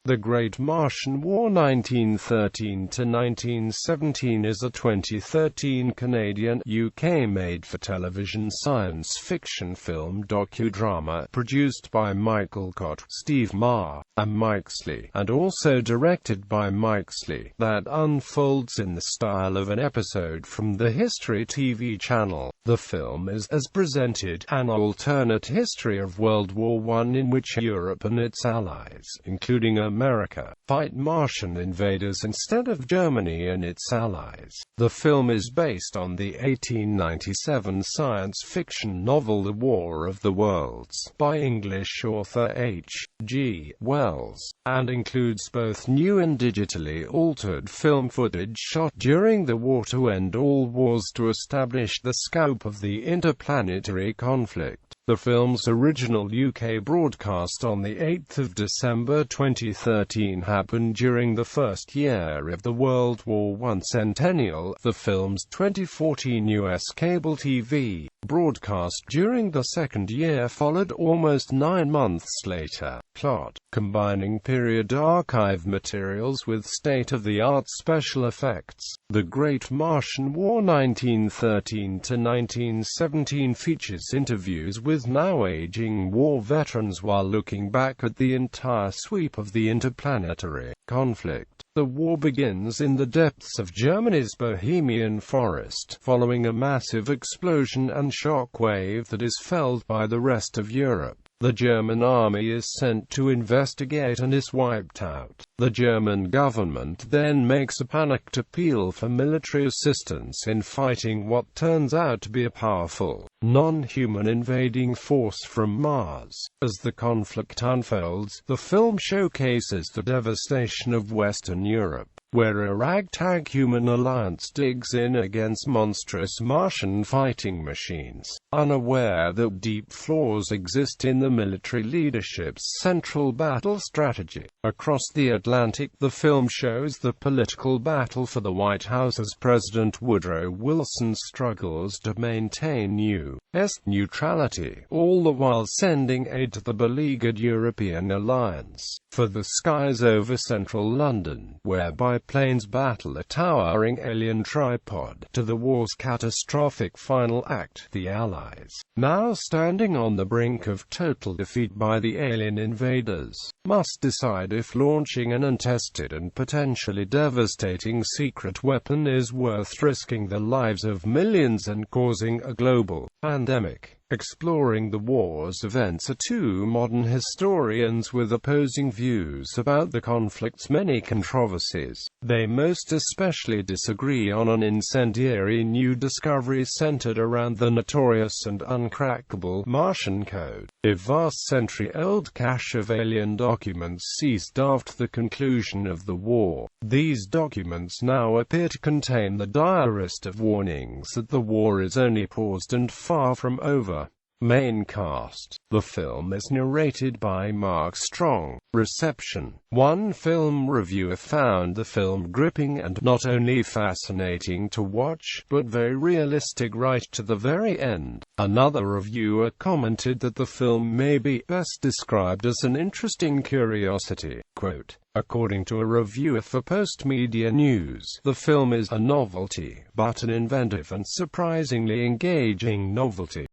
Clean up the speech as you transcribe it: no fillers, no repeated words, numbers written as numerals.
The Great Martian War 1913–1917 is a 2013 Canadian-UK made-for-television science fiction film docudrama produced by Michael Kot, Steve Maher, and Mike Slee, and also directed by Mike Slee, that unfolds in the style of an episode from the History TV channel. The film is, as presented, an alternate history of World War I in which Europe and its allies, including America, fight Martian invaders instead of Germany and its allies. The film is based on the 1897 science fiction novel The War of the Worlds, by English author H. G. Wells, and includes both new and digitally altered film footage shot during the war to end all wars to establish the scope of the interplanetary conflict. The film's original UK broadcast on 8 December 2013 happened during the first year of the World War I centennial. The film's 2014 US cable TV broadcast during the second year followed almost 9 months later. Plot: combining period archive materials with state-of-the-art special effects. The Great Martian War 1913–1917 features interviews with now-aging war veterans while looking back at the entire sweep of the interplanetary conflict. The war begins in the depths of Germany's Bohemian forest, following a massive explosion and shock wave that is felt by the rest of Europe. The German army is sent to investigate and is wiped out. The German government then makes a panicked appeal for military assistance in fighting what turns out to be a powerful, non-human invading force from Mars. As the conflict unfolds, the film showcases the devastation of Western Europe, where a ragtag human alliance digs in against monstrous Martian fighting machines, unaware that deep flaws exist in the military leadership's central battle strategy. Across the Atlantic, the film shows the political battle for the White House as President Woodrow Wilson struggles to maintain U.S. neutrality, all the while sending aid to the beleaguered European alliance. For the skies over central London, where biplanes battle a towering alien tripod, to the war's catastrophic final act, the Allies, now standing on the brink of total defeat by the alien invaders, must decide if launching an untested and potentially devastating secret weapon is worth risking the lives of millions and causing a global pandemic. Exploring the war's events are two modern historians with opposing views about the conflict's many controversies. They most especially disagree on an incendiary new discovery centered around the notorious and uncrackable Martian Code, a vast century-old cache of alien documents seized after the conclusion of the war. These documents now appear to contain the direst of warnings that the war is only paused and far from over. Main cast. The film is narrated by Mark Strong. Reception. One film reviewer found the film gripping and not only fascinating to watch, but very realistic right to the very end. Another reviewer commented that the film may be best described as an interesting curiosity. Quote, according to a reviewer for Postmedia News, the film is a novelty, but an inventive and surprisingly engaging novelty.